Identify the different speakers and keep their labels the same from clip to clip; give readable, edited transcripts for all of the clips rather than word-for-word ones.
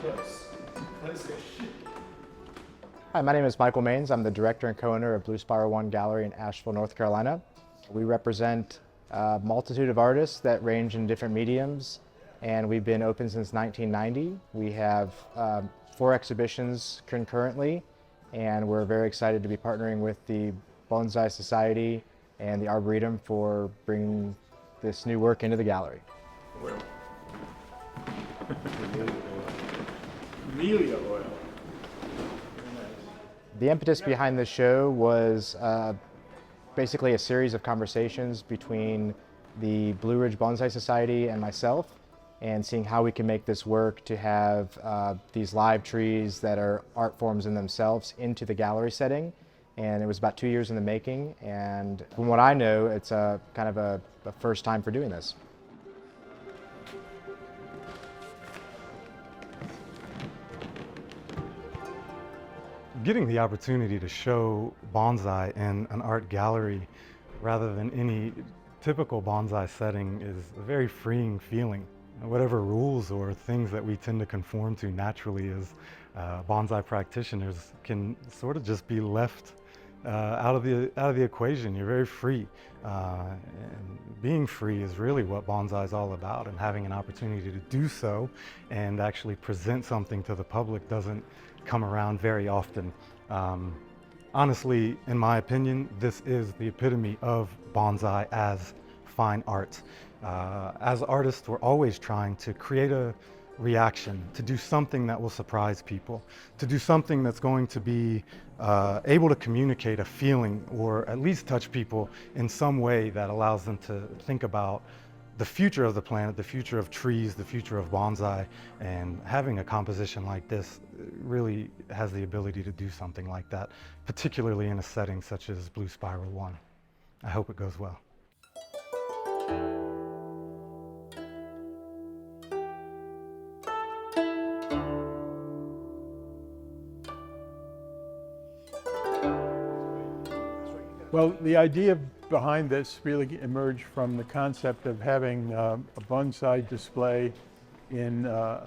Speaker 1: Yes. Let's go.
Speaker 2: Hi, my name is Michael Maines. I'm the director and co-owner of Blue Spiral One Gallery in Asheville, North Carolina. We represent a multitude of artists that range in different mediums, and we've been open since 1990. We have 4 exhibitions concurrently, and we're very excited to be partnering with the Bonsai Society and the Arboretum for bringing this new work into the gallery.
Speaker 1: Oil. Amelia oil.
Speaker 2: The impetus behind the show was basically a series of conversations between the Blue Ridge Bonsai Society and myself, and seeing how we can make this work to have these live trees that are art forms in themselves into the gallery setting. And it was about 2 years in the making, and from what I know, it's a kind of a first time for doing this.
Speaker 3: Getting the opportunity to show bonsai in an art gallery rather than any typical bonsai setting is a very freeing feeling. Whatever rules or things that we tend to conform to naturally as bonsai practitioners can sort of just be left out of the equation. You're very free, and being free is really what bonsai is all about. And having an opportunity to do so and actually present something to the public doesn't come around very often. Honestly, in my opinion, this is the epitome of bonsai as fine art. As artists, we're always trying to create a reaction, to do something that will surprise people, to do something that's going to be able to communicate a feeling or at least touch people in some way that allows them to think about the future of the planet, the future of trees, the future of bonsai. And having a composition like this really has the ability to do something like that, particularly in a setting such as Blue Spiral One. I hope it goes well.
Speaker 1: Well, the idea behind this really emerged from the concept of having a bonsai display in a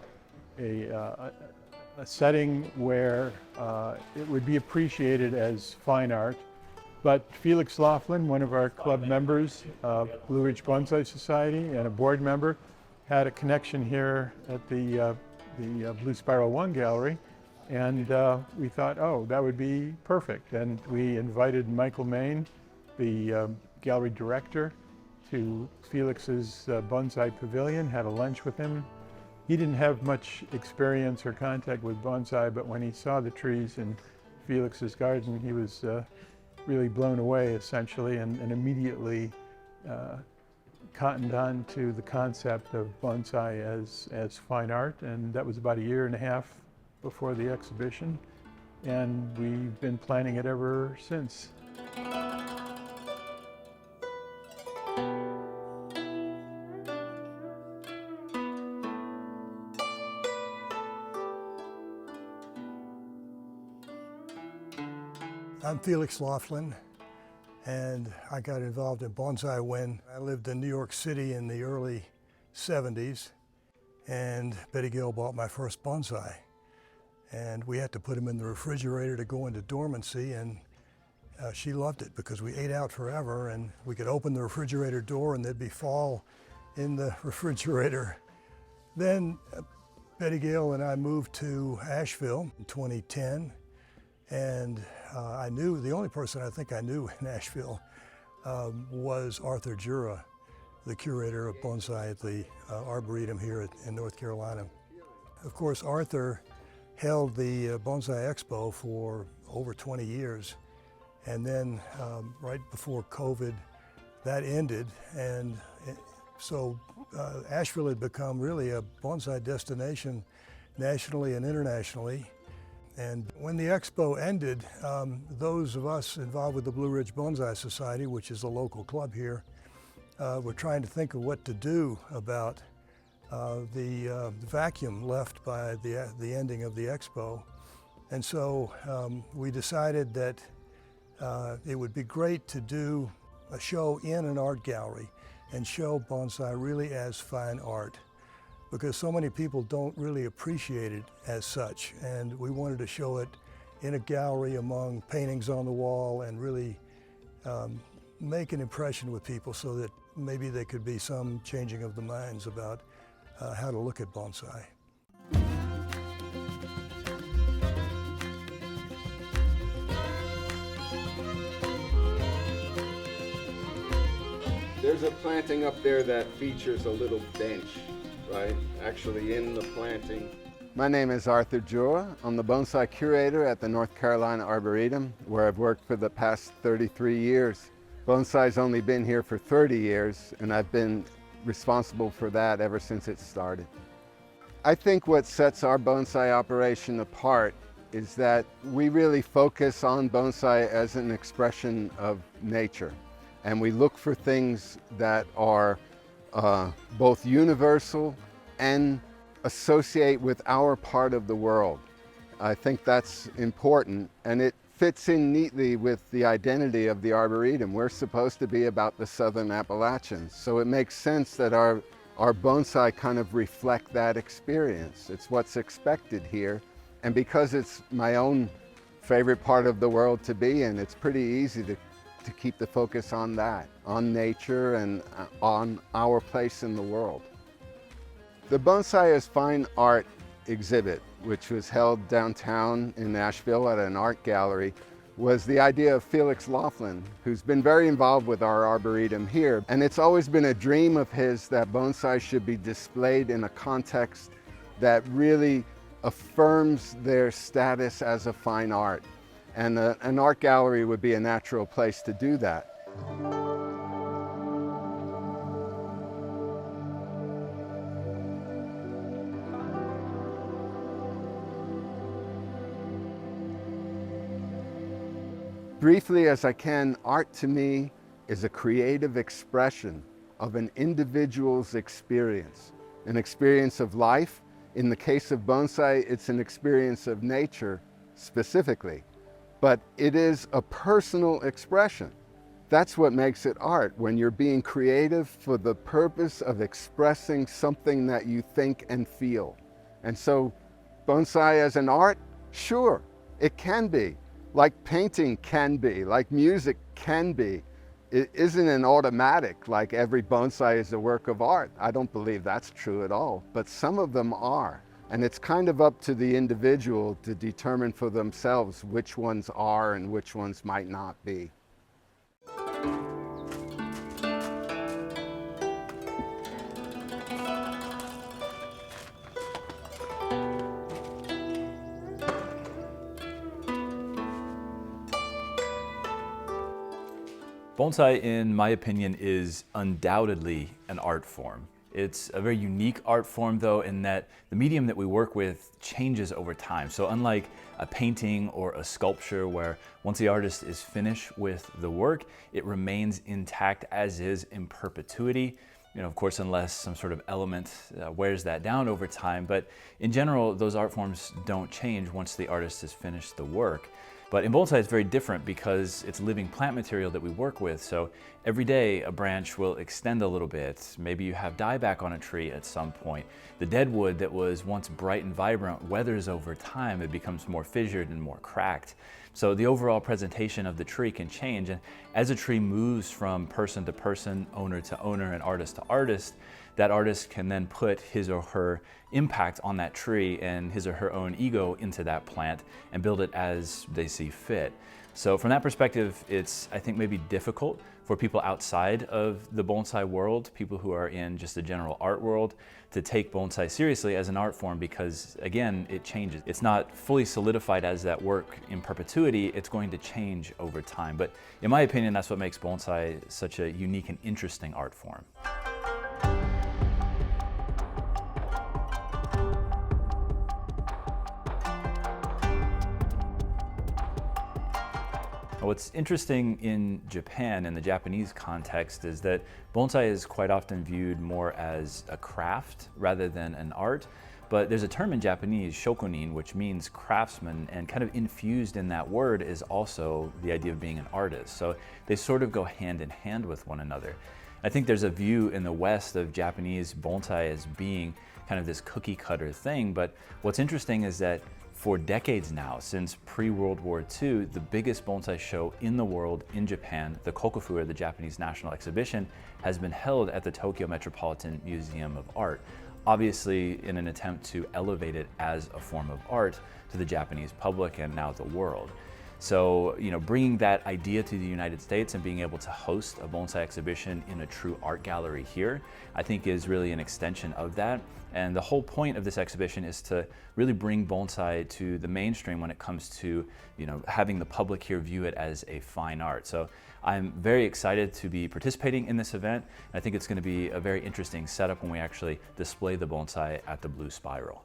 Speaker 1: setting where it would be appreciated as fine art. But Felix Laughlin, one of our club members of Blue Ridge Bonsai Society and a board member, had a connection here at the Blue Spiral One Gallery. And we thought, oh, that would be perfect. And we invited Michael Maine, the gallery director, to Felix's bonsai pavilion, had a lunch with him. He didn't have much experience or contact with bonsai, but when he saw the trees in Felix's garden, he was really blown away, essentially, and immediately cottoned on to the concept of bonsai as fine art. And that was about 1.5 years before the exhibition, and we've been planning it ever since.
Speaker 4: I'm Felix Laughlin, and I got involved in bonsai when I lived in New York City in the early 70s, and Betty Gill bought my first bonsai. And we had to put him in the refrigerator to go into dormancy, and she loved it because we ate out forever, and we could open the refrigerator door and there'd be fall in the refrigerator. Then Betty Gill and I moved to Asheville in 2010, and I knew, the only person I think I knew in Asheville was Arthur Jura, the curator of bonsai at the Arboretum here in North Carolina. Of course, Arthur held the Bonsai Expo for over 20 years. And then right before COVID, that ended. And so Asheville had become really a bonsai destination nationally and internationally. And when the expo ended, those of us involved with the Blue Ridge Bonsai Society, which is a local club here, were trying to think of what to do about the vacuum left by the ending of the expo. And so we decided that it would be great to do a show in an art gallery and show bonsai really as fine art. because so many people don't really appreciate it as such. And we wanted to show it in a gallery among paintings on the wall and really make an impression with people so that maybe there could be some changing of the minds about how to look at bonsai.
Speaker 5: There's a planting up there that features a little bench, right? Actually in the planting. My name is Arthur Jura. I'm the bonsai curator at the North Carolina Arboretum, where I've worked for the past 33 years. Bonsai's only been here for 30 years, and I've been responsible for that ever since it started. I think what sets our bonsai operation apart is that we really focus on bonsai as an expression of nature. And we look for things that are both universal and associate with our part of the world. I think that's important, and it fits in neatly with the identity of the Arboretum. We're supposed to be about the Southern Appalachians, so it makes sense that our bonsai kind of reflect that experience. It's what's expected here, and because it's my own favorite part of the world to be in, it's pretty easy to keep the focus on that, on nature and on our place in the world. The Bonsai as Fine Art exhibit, which was held downtown in Nashville at an art gallery, was the idea of Felix Laughlin, who's been very involved with our Arboretum here. And it's always been a dream of his that bonsai should be displayed in a context that really affirms their status as a fine art. And an art gallery would be a natural place to do that. Briefly as I can, art to me is a creative expression of an individual's experience, an experience of life. In the case of bonsai, it's an experience of nature specifically. But it is a personal expression. That's what makes it art, when you're being creative for the purpose of expressing something that you think and feel. And so bonsai as an art, sure, it can be. Like painting can be, like music can be. It isn't an automatic, like every bonsai is a work of art. I don't believe that's true at all, but some of them are. And it's kind of up to the individual to determine for themselves which ones are and which ones might not be.
Speaker 6: Bonsai, in my opinion, is undoubtedly an art form. It's a very unique art form, though, in that the medium that we work with changes over time. So unlike a painting or a sculpture where once the artist is finished with the work, it remains intact as is in perpetuity. You know, of course, unless some sort of element wears that down over time. But in general, those art forms don't change once the artist has finished the work. But in bonsai, it's very different because it's living plant material that we work with. So every day a branch will extend a little bit. Maybe you have dieback on a tree at some point. The dead wood that was once bright and vibrant weathers over time. It becomes more fissured and more cracked. So the overall presentation of the tree can change. And as a tree moves from person to person, owner to owner, and artist to artist, that artist can then put his or her impact on that tree and his or her own ego into that plant and build it as they see fit. So from that perspective, it's, I think, maybe difficult for people outside of the bonsai world, people who are in just the general art world, to take bonsai seriously as an art form because, again, it changes. It's not fully solidified as that work in perpetuity. It's going to change over time. But in my opinion, that's what makes bonsai such a unique and interesting art form. What's interesting in Japan, in the Japanese context, is that bonsai is quite often viewed more as a craft rather than an art. But there's a term in Japanese, shokunin, which means craftsman, and kind of infused in that word is also the idea of being an artist. So they sort of go hand in hand with one another. I think there's a view in the West of Japanese bonsai as being kind of this cookie cutter thing. But what's interesting is that for decades now, since pre-World War II, the biggest bonsai show in the world in Japan, the Kokofu, or the Japanese National Exhibition, has been held at the Tokyo Metropolitan Museum of Art, obviously in an attempt to elevate it as a form of art to the Japanese public and now the world. So, bringing that idea to the United States and being able to host a bonsai exhibition in a true art gallery here, I think is really an extension of that. And the whole point of this exhibition is to really bring bonsai to the mainstream when it comes to, having the public here view it as a fine art. So I'm very excited to be participating in this event. I think it's going to be a very interesting setup when we actually display the bonsai at the Blue Spiral.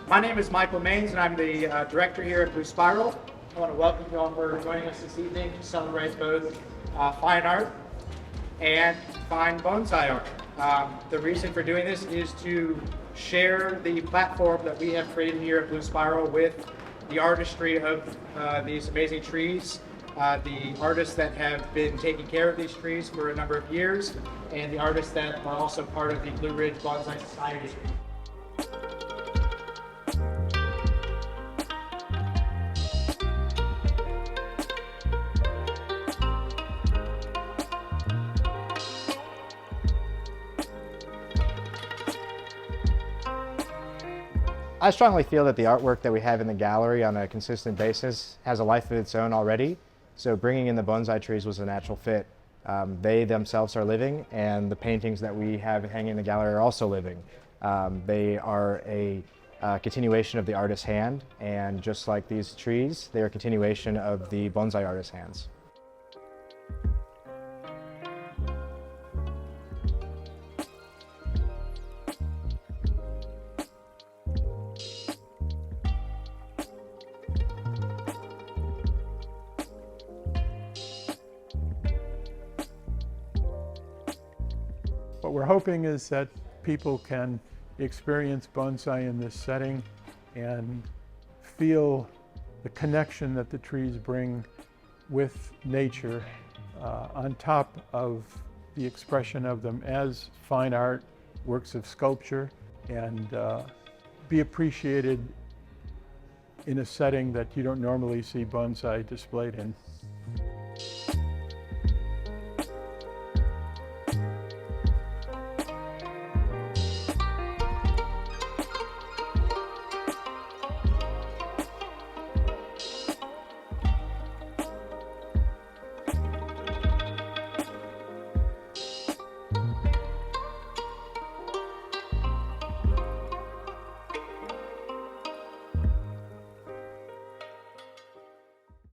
Speaker 2: My name is Michael Maines, and I'm the director here at Blue Spiral. I want to welcome you all for joining us this evening to celebrate both fine art and fine bonsai art. The reason for doing this is to share the platform that we have created here at Blue Spiral with the artistry of these amazing trees, the artists that have been taking care of these trees for a number of years, and the artists that are also part of the Blue Ridge Bonsai Society. I strongly feel that the artwork that we have in the gallery on a consistent basis has a life of its own already. So bringing in the bonsai trees was a natural fit. They themselves are living, and the paintings that we have hanging in the gallery are also living. They are a continuation of the artist's hand, and just like these trees, they are a continuation of the bonsai artist's hands.
Speaker 1: What we're hoping is that people can experience bonsai in this setting and feel the connection that the trees bring with nature on top of the expression of them as fine art, works of sculpture, and be appreciated in a setting that you don't normally see bonsai displayed in.